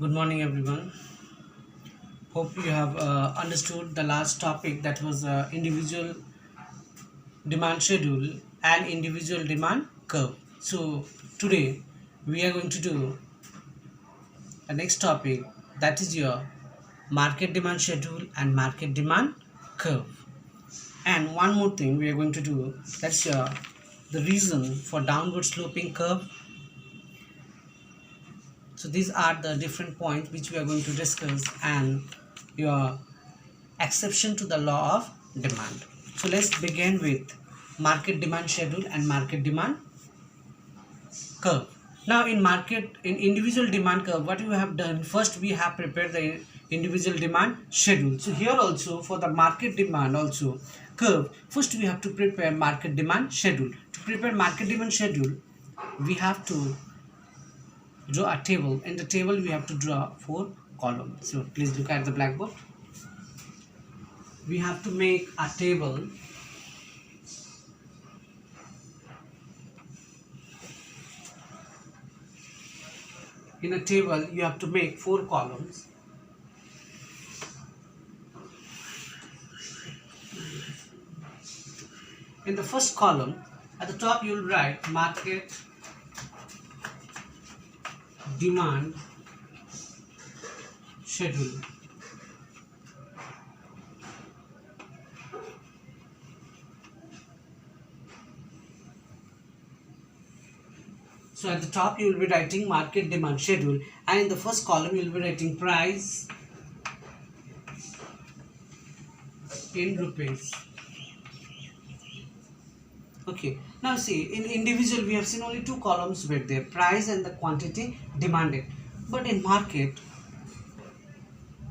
Good morning, everyone. Hope you have understood the last topic, that was individual demand schedule and individual demand curve. So, today we are going to do the next topic, that is your market demand schedule and market demand curve. And one more thing we are going to do, that's the reason for downward sloping curve. So, these are the different points which we are going to discuss, and your exception to the law of demand. So let's begin with market demand schedule and market demand curve. Now in individual demand curve, what we have done, first we have prepared the individual demand schedule. So here also for the market demand also curve, first we have to prepare market demand schedule. To prepare market demand schedule, we have to draw a table. In the table we have to draw 4 columns. So please look at the blackboard. We have to make a table. In a table you have to make 4 columns. In the first column, at the top you will write market demand schedule. So at the top you will be writing market demand schedule, and in the first column you will be writing price in rupees. Okay, now see, in individual we have seen only 2 columns were there, price and the quantity demanded. But in market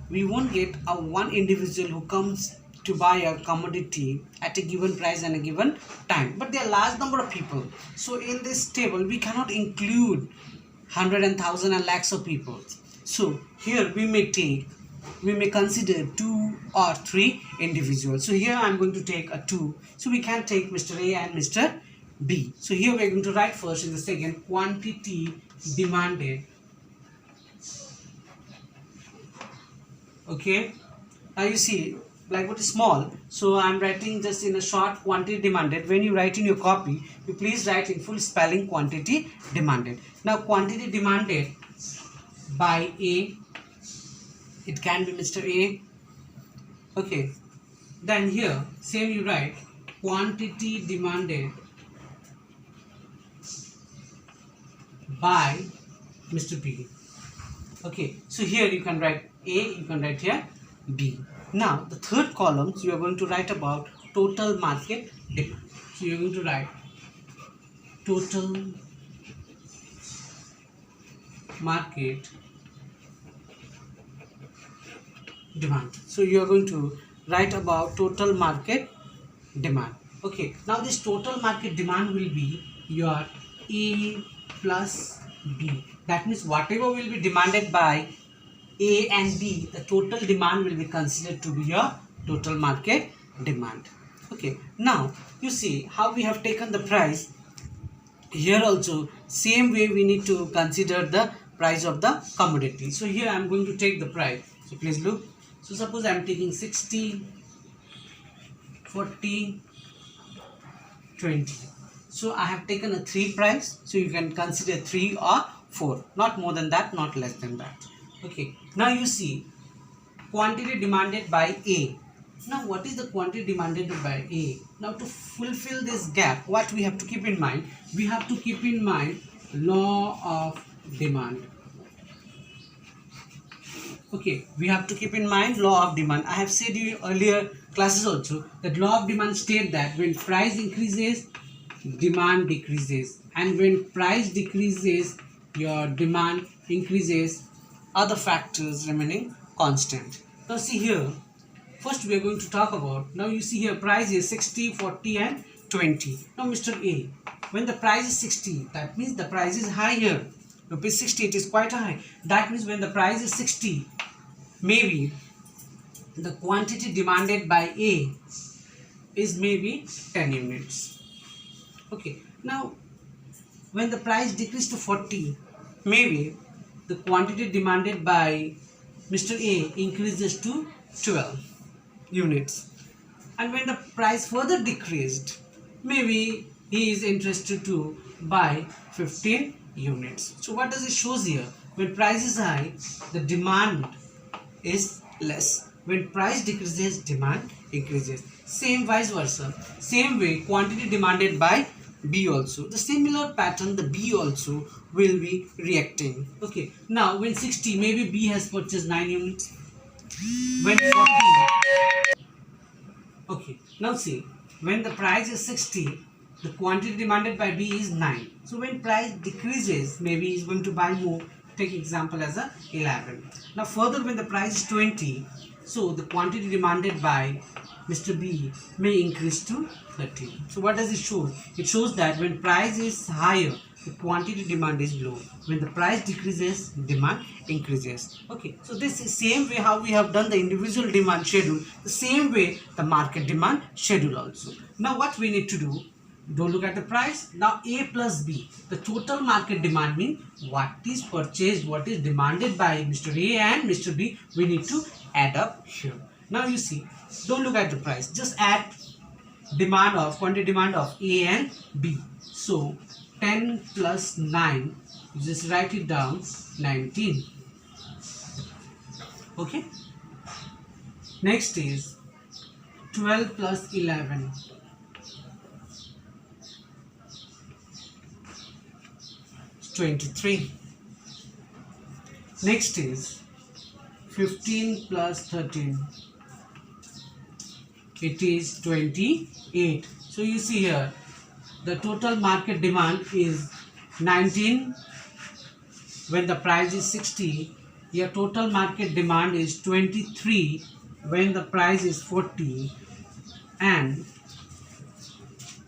we won't get a one individual who comes to buy a commodity at a given price and a given time, but there are large number of people. So in this table we cannot include hundred and thousand and lakhs of people. So here we may consider 2 or 3 individuals. So here I'm going to take a 2. So we can take Mr. A and Mr. B. So here we're going to write first in the second quantity demanded. Okay, now you see blackboard is small, so I'm writing just in a short quantity demanded. When you write in your copy, you please write in full spelling quantity demanded. Now quantity demanded by A, it can be Mr. A. Okay, then here same you write quantity demanded by Mr. B. Okay, so here you can write A, you can write here B. Now the third column, so you are going to write about total market demand. So you are going to write total market demand. So you are going to write about total market demand. Okay, now this total market demand will be your A plus B. That means whatever will be demanded by A and B, the total demand will be considered to be your total market demand. Okay, now you see how we have taken the price. Here also same way we need to consider the price of the commodity. So here I am going to take the price. So please look. So suppose I am taking 60, 40, 20. So I have taken a 3 price. So you can consider 3 or 4, not more than that, not less than that. Okay, now you see quantity demanded by A. Now what is the quantity demanded by A? Now to fulfill this gap, what we have to keep in mind? We have to keep in mind law of demand. Okay, we have to keep in mind law of demand. I have said you earlier classes also that law of demand state that when price increases, demand decreases, and when price decreases, your demand increases, other factors remaining constant. Now see here, first we are going to talk about, now you see here price is 60, 40 and 20. Now Mr. A, when the price is 60, that means the price is higher. Rupees 60, it is quite high. That means when the price is 60, maybe the quantity demanded by A is maybe 10 units. Okay, now when the price decreases to 40, maybe the quantity demanded by Mr. A increases to 12 units, and when the price further decreased, maybe he is interested to buy 15 units. So what does it shows here? When price is high, the demand is less. When price decreases, demand increases. Same vice versa. Same way, quantity demanded by B also. The similar pattern, the B also will be reacting. Okay. Now, when 60, maybe B has purchased 9 units. When 40, okay. Now see, when the price is 60, the quantity demanded by B is 9. So when price decreases, maybe he's going to buy more. Take example as a 11. Now further, when the price is 20, so the quantity demanded by Mr. B may increase to 30. So what does it show? It shows that when price is higher, the quantity demand is low. When the price decreases, demand increases. Okay, so this is same way how we have done the individual demand schedule, the same way the market demand schedule also. Now what we need to do? Don't look at the price. Now A plus B, the total market demand means what is purchased, what is demanded by Mr. A and Mr. B, we need to add up here. Now you see, don't look at the price, just add demand of quantity demand of A and B. So 10 plus 9, you just write it down, 19. Okay. Next is 12 plus 11. 23. Next is 15 plus 13. It is 28. So you see here, the total market demand is 19. When the price is 60, your total market demand is 23 when the price is 40, and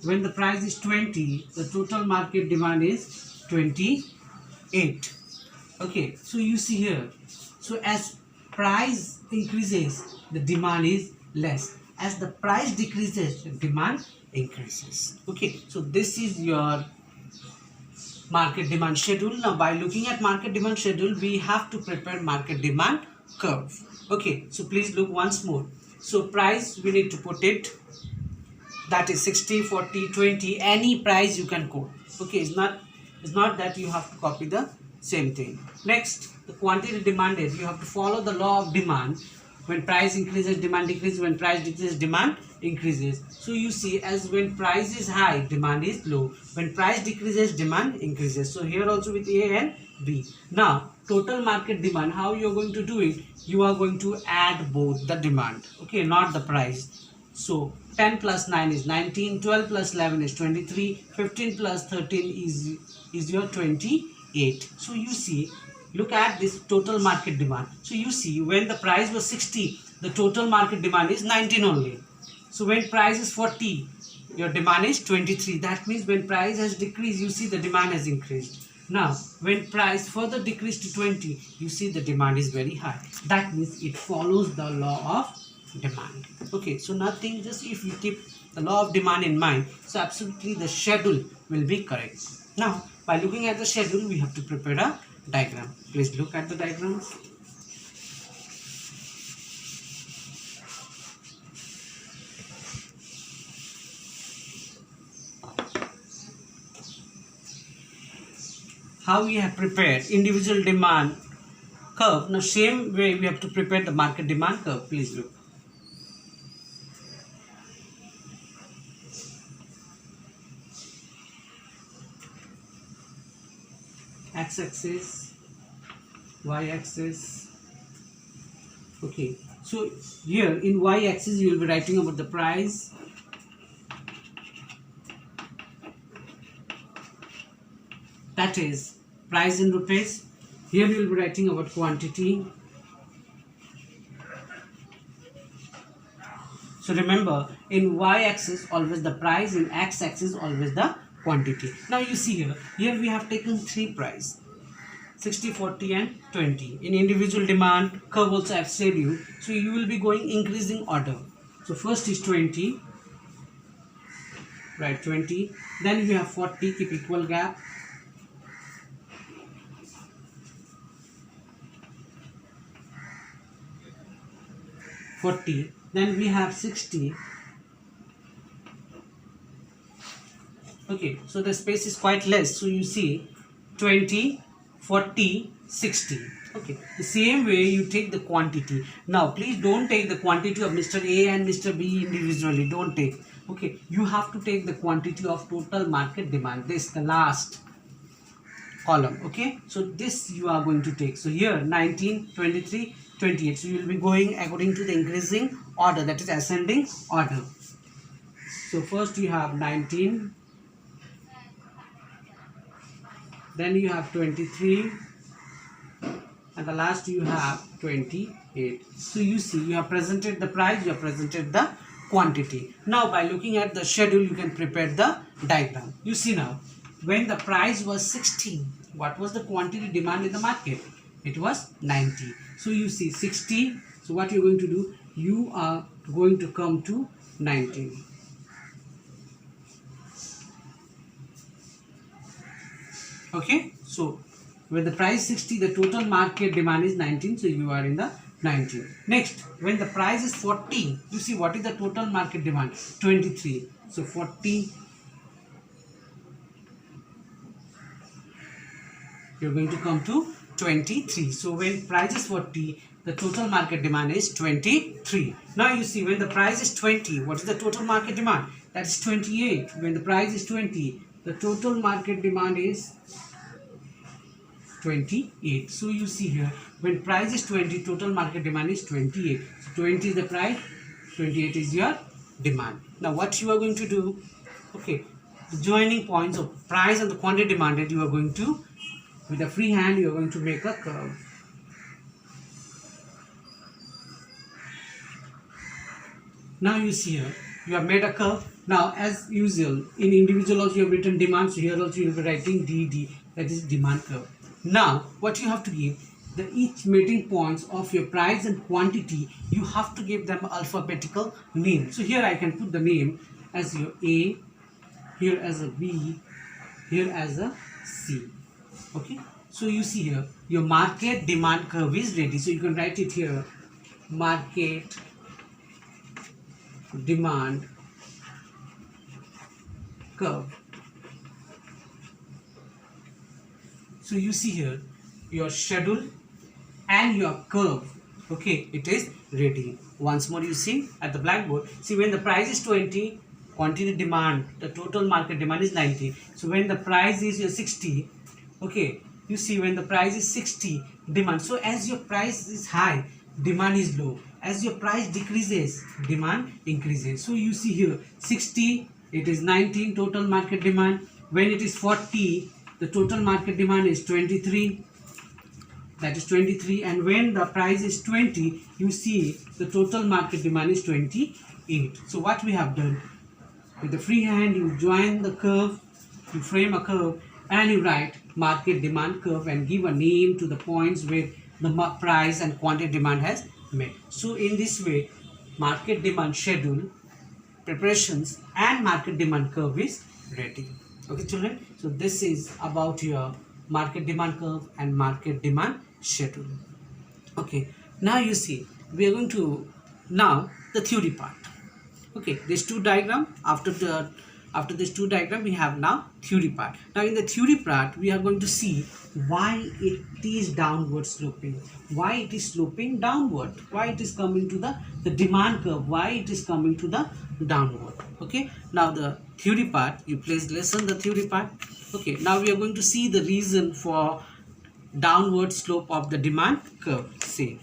when the price is 20, the total market demand is 28. Okay, so you see here, so as price increases, the demand is less. As the price decreases, the demand increases. Okay, so this is your market demand schedule. Now by looking at market demand schedule, we have to prepare market demand curve. Okay, so please look once more. So price, we need to put it, that is 60, 40, 20, any price you can quote. Okay, it's not that you have to copy the same thing. Next, the quantity demanded, you have to follow the law of demand. When price increases, demand decreases. When price decreases, demand increases. So you see, as when price is high, demand is low. When price decreases, demand increases. So here also with A and B. Now total market demand, how you are going to do it? You are going to add both the demand, okay, not the price. So 10 plus 9 is 19, 12 plus 11 is 23, 15 plus 13 is your 28. So you see, look at this total market demand. So you see, when the price was 60, the total market demand is 19 only. So when price is 40, your demand is 23. That means when price has decreased, you see the demand has increased. Now when price further decreased to 20, you see the demand is very high. That means it follows the law of demand. Okay, so nothing, just if you keep the law of demand in mind, so absolutely the schedule will be correct. Now by looking at the schedule, we have to prepare a diagram. Please look at the diagrams. How we have prepared individual demand curve. Now same way we have to prepare the market demand curve. Please look. X-axis, Y-axis. Okay, so here in Y-axis you will be writing about the price, that is price in rupees. Here you will be writing about quantity. So remember, in Y-axis always the price, in X-axis always the quantity. Now you see here we have taken three price, 60, 40 and 20. In individual demand curve also I have said you, so you will be going increasing order. So first is 20, right, 20, then you have 40, keep equal gap, 40, then we have 60. Okay, so the space is quite less, so you see 20, 40, 60. Okay, the same way you take the quantity. Now please don't take the quantity of Mr. A and Mr. B individually, don't take. Okay, you have to take the quantity of total market demand, this the last column. Okay, so this you are going to take. So here 19, 23, 28, so you will be going according to the increasing order, that is ascending order. So first you have 19, then you have 23, and the last you have 28. So you see, you have presented the price, you have presented the quantity. Now by looking at the schedule, you can prepare the diagram. You see now, when the price was 60, what was the quantity demand in the market? It was 90. So you see 60, so what you're going to do, you are going to come to 90. Okay, so when the price 60, the total market demand is 19, so you are in the 19. Next, when the price is 40, you see what is the total market demand? 23. So 40, you're going to come to 23. So when price is 40, the total market demand is 23. Now you see, when the price is 20, what is the total market demand? That is 28. When the price is 20, the total market demand is 28. So you see here, when price is 20, total market demand is 28. So 20 is the price, 28 is your demand. Now what you are going to do, okay, the joining points of price and the quantity demanded, you are going to, with a free hand, you are going to make a curve. Now you see here, you have made a curve. Now as usual, in individual also you have written demand, so here also you will be writing DD, that is demand curve. Now what you have to give, the each meeting points of your price and quantity, you have to give them alphabetical name. So here I can put the name as your A, here as a B, here as a C. Okay, so you see here, your market demand curve is ready. So you can write it here, market demand curve. So you see here, your schedule and your curve, okay, it is ready. Once more you see at the blackboard, see when the price is 20, quantity demand, the total market demand is 90. So when the price is 60, okay, you see when the price is 60, demand. So as your price is high, demand is low. As your price decreases, demand increases. So you see here 60, it is 19 total market demand. When it is 40, the total market demand is 23, that is 23. And when the price is 20, you see the total market demand is 28. So what we have done, with the free hand you join the curve, you frame a curve, and you write market demand curve and give a name to the points where the price and quantity demand has met. So in this way, market demand schedule, preparations and market demand curve is ready. Okay children, so this is about your market demand curve and market demand schedule. Okay, now you see, we are going to now the theory part. Okay, these two diagram, after this two diagram we have now theory part. Now in the theory part we are going to see why it is downward sloping, why it is sloping downward, why it is coming to the demand curve, why it is coming to the downward. Okay, now the theory part, you please listen the theory part. Okay, now we are going to see the reason for downward slope of the demand curve. See,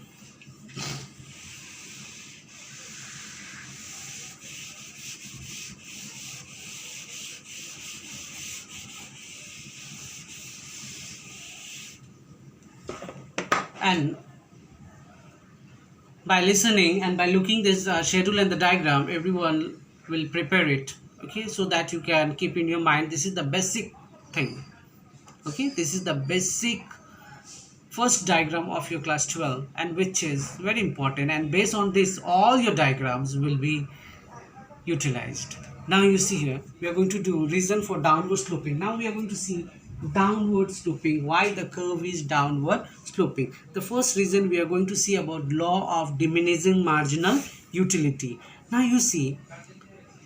and by listening and by looking this schedule and the diagram, everyone will prepare it, okay, so that you can keep in your mind. This is the basic thing. Okay, this is the basic first diagram of your class 12, and which is very important, and based on this all your diagrams will be utilized. Now you see here, we are going to do reason for downward sloping. Now we are going to see downward sloping. Why the curve is downward sloping? The first reason we are going to see about law of diminishing marginal utility. Now you see,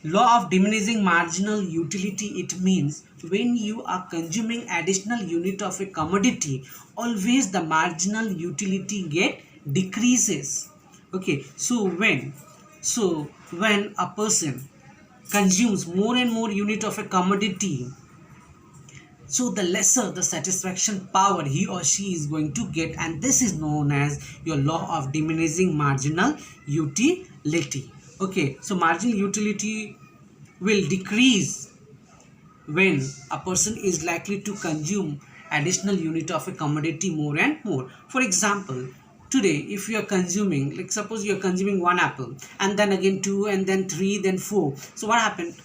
law of diminishing marginal utility, it means when you are consuming additional unit of a commodity, always the marginal utility get decreases. Okay, so when a person consumes more and more unit of a commodity, so the lesser the satisfaction power he or she is going to get, and this is known as your law of diminishing marginal utility. Okay, so marginal utility will decrease when a person is likely to consume additional unit of a commodity more and more. For example, today if you are consuming, like suppose you are consuming one apple, and then again two, and then three, then four. So what happened?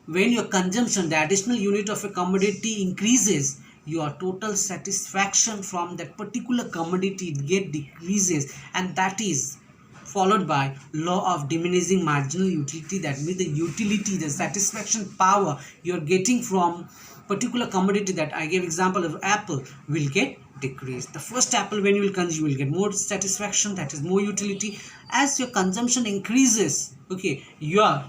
When your consumption, the additional unit of a commodity increases, your total satisfaction from that particular commodity get decreases, and that is followed by law of diminishing marginal utility. That means the utility, the satisfaction power you are getting from particular commodity, that I gave example of apple, will get decreased. The first apple when you will consume, you will get more satisfaction, that is more utility. As your consumption increases, okay, your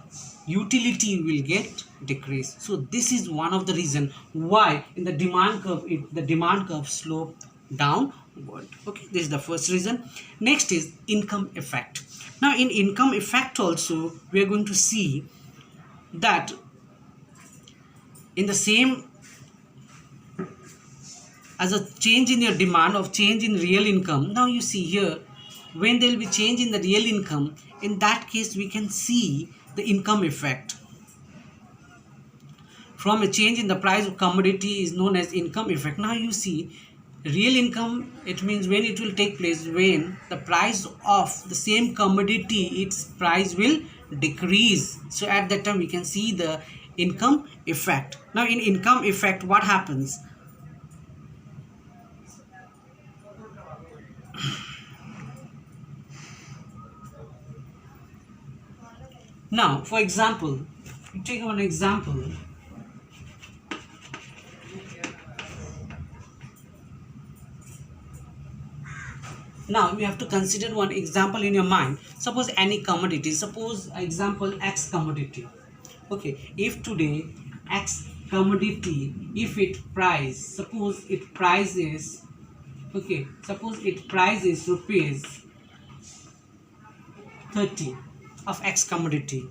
utility will get decreased. So this is one of the reason why in the demand curve, the demand curve slope downward. Okay, this is the first reason. Next is income effect. Now in income effect also we are going to see that in the same as a change in your demand of change in real income. Now you see here, when there will be change in the real income, in that case we can see the income effect from a change in the price of commodity is known as income effect. Now you see, real income, it means when it will take place, when the price of the same commodity, its price will decrease. So at that time we can see the income effect. Now in income effect, what happens? Now for example, take one example. Now you have to consider one example in your mind. Suppose any commodity, suppose example X commodity. Okay, if today X commodity, if it price, suppose it price is, okay, suppose it price is rupees 30 of X commodity.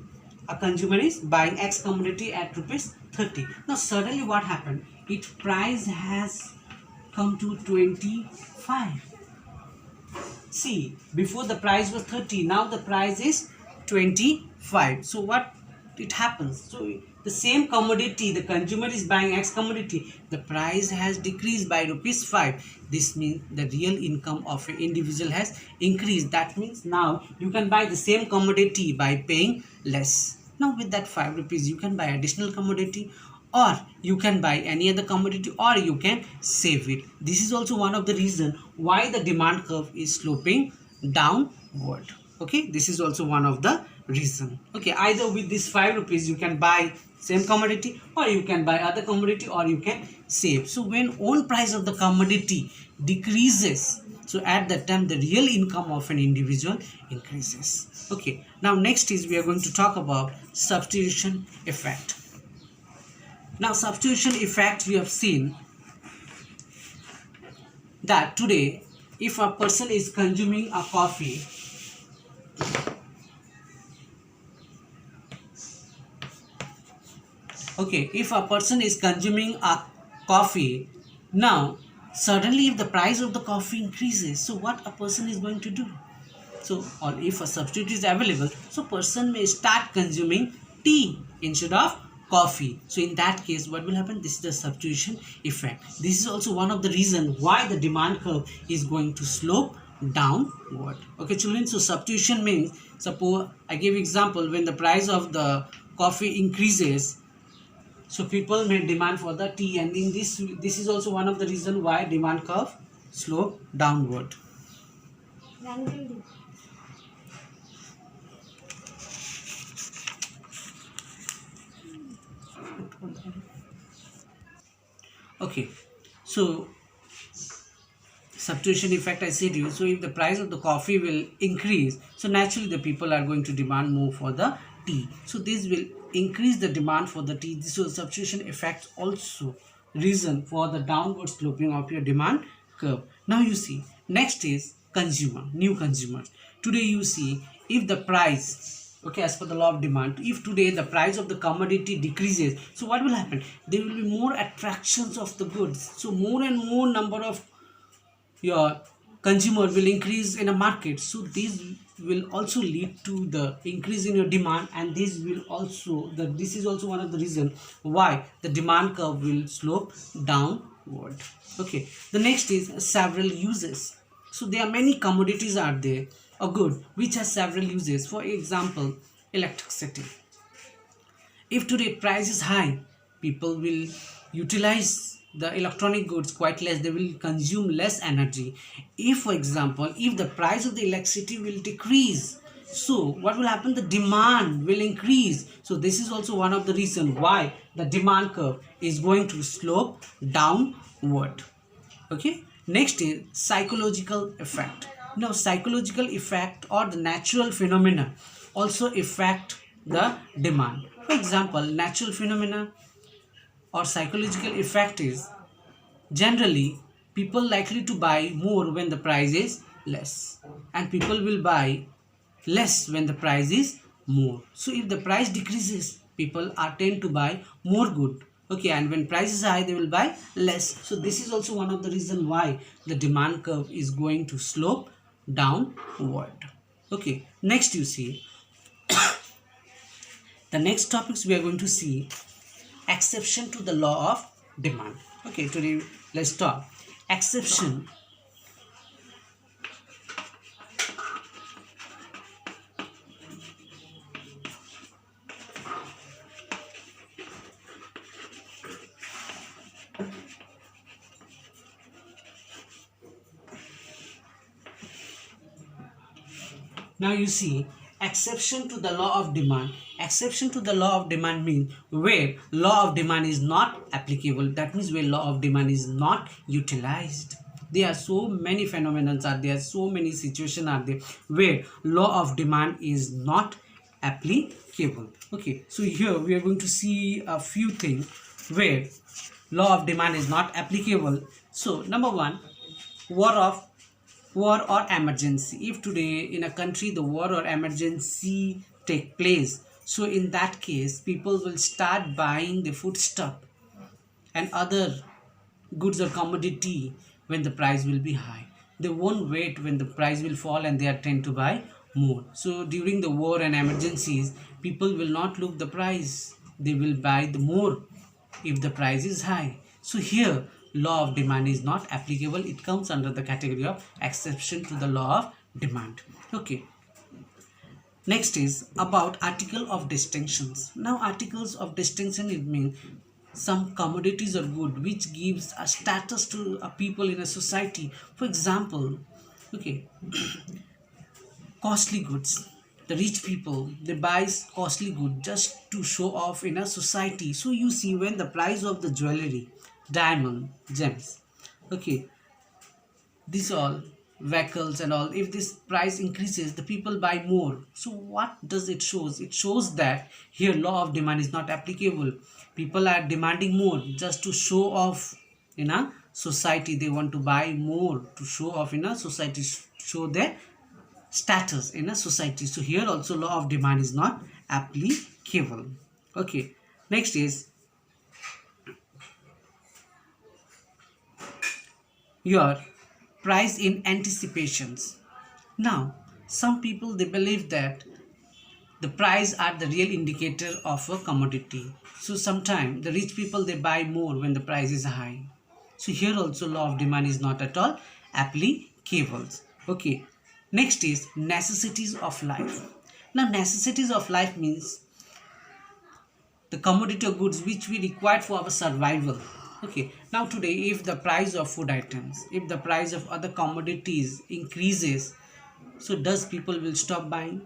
A consumer is buying X commodity at rupees 30. Now suddenly what happened? Its price has come to 25. See, before the price was 30, now the price is 25. So what it happens? So the same commodity, the consumer is buying X commodity, the price has decreased by rupees 5. This means the real income of an individual has increased. That means now you can buy the same commodity by paying less. Now with that 5 rupees you can buy additional commodity, or you can buy any other commodity, or you can save it. This is also one of the reason why the demand curve is sloping downward. Okay, this is also one of the reason. Okay, either with this 5 rupees you can buy same commodity, or you can buy other commodity, or you can save. So when own price of the commodity decreases, so at that time the real income of an individual increases. Okay, now next is we are going to talk about substitution effect. Now substitution effect, we have seen that today if a person is consuming a coffee, okay, if a person is consuming a coffee, now suddenly if the price of the coffee increases, so what a person is going to do? So, or if a substitute is available, so person may start consuming tea instead of coffee. So in that case what will happen? This is the substitution effect. This is also one of the reason why the demand curve is going to slope downward. Okay children, so substitution means, suppose I give example, when the price of the coffee increases, so people may demand for the tea, and in this is also one of the reason why demand curve slope downward. Okay, so substitution effect I said you. So if the price of the coffee will increase, so naturally the people are going to demand more for the tea. So this will increase the demand for the tea. So substitution effect also reason for the downward sloping of your demand curve. Now you see, next is consumer, new consumers. Today you see, if the price, okay, as per the law of demand, if today the price of the commodity decreases, so what will happen? There will be more attractions of the goods, so more and more number of your consumer will increase in a market. So this will also lead to the increase in your demand, and this is also one of the reason why the demand curve will slope downward. Okay, the next is several uses. So there are many commodities out there, a good which has several uses. For example, electricity. If today price is high, people will utilize the electronic goods quite less. They will consume less energy. If, for example, if the price of the electricity will decrease, so what will happen? The demand will increase. So this is also one of the reason why the demand curve is going to slope downward. Okay, next is psychological effect. Now psychological effect or the natural phenomena also affect the demand. For example, natural phenomena or psychological effect is generally people likely to buy more when the price is less, and people will buy less when the price is more. So if the price decreases, people are tend to buy more good. Okay, and when price is high, they will buy less. So this is also one of the reason why the demand curve is going to slope downward. Okay, next you see, the next topics we are going to see exception to the law of demand. Okay, today let's talk exception. Now you see, exception to the law of demand. Exception to the law of demand means where law of demand is not applicable. That means where law of demand is not utilized. There are so many phenomena are there, so many situations are there where law of demand is not applicable. Okay, so here we are going to see a few things where law of demand is not applicable. So number one, war or emergency. If today in a country the war or emergency take place, so in that case people will start buying the foodstuff and other goods or commodity when the price will be high. They won't wait when the price will fall, and they are tend to buy more. So during the war and emergencies, people will not look the price, they will buy the more if the price is high. So here law of demand is not applicable. It comes under the category of exception to the law of demand. Okay, next is about article of distinctions. Now articles of distinction, it means some commodities or good which gives a status to a people in a society. For example, okay, costly goods. The rich people, they buy costly goods just to show off in a society. So you see, when the price of the jewelry, diamond, gems, okay, these all vehicles and all, if this price increases, the people buy more. So what does it shows? It shows that here law of demand is not applicable. People are demanding more just to show off in a society. They want to buy more to show off in a society, show their status in a society. So here also law of demand is not applicable. Okay, next is your price in anticipations. Now some people, they believe that the price are the real indicator of a commodity. So sometimes the rich people, they buy more when the price is high. So here also law of demand is not at all applicable. Okay, next is necessities of life. Now necessities of life means the commodity of goods which we require for our survival. Okay, now today if the price of food items, if the price of other commodities increases, so does people will stop buying?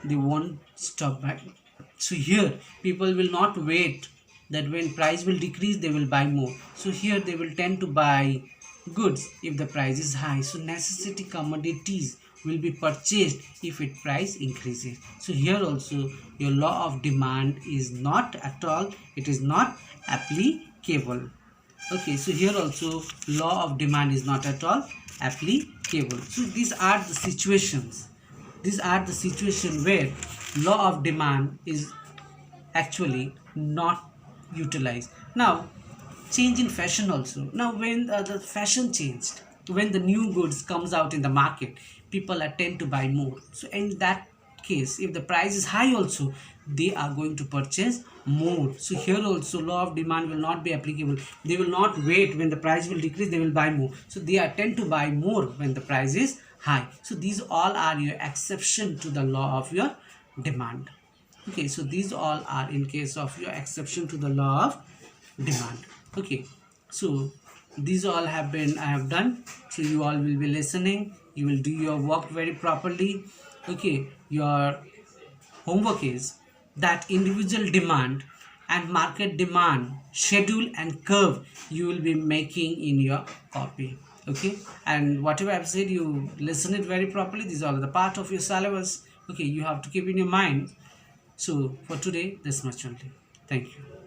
They won't stop buying. So here people will not wait that when price will decrease they will buy more. So here they will tend to buy goods if the price is high. So necessity commodities will be purchased if its price increases. So here also your law of demand is not at all, it is not applicable. Okay, so here also law of demand is not at all applicable. So these are the situations, where law of demand is actually not utilized. Now change in fashion also. Now when the fashion changed, when the new goods comes out in the market, people are tend to buy more. So in that case, if the price is high also, they are going to purchase more. So here also law of demand will not be applicable. They will not wait when the price will decrease, they will buy more. So they are tend to buy more when the price is high. So these all are your exception to the law of your demand. Okay, so these all are in case of your exception to the law of demand. Okay, so these all have been I have done. So you all will be listening, you will do your work very properly. Okay, your homework is that individual demand and market demand schedule and curve you will be making in your copy. Okay, and whatever I've said, you listen it very properly. These are the part of your syllabus. Okay, you have to keep in your mind. So for today, this much only. Thank you.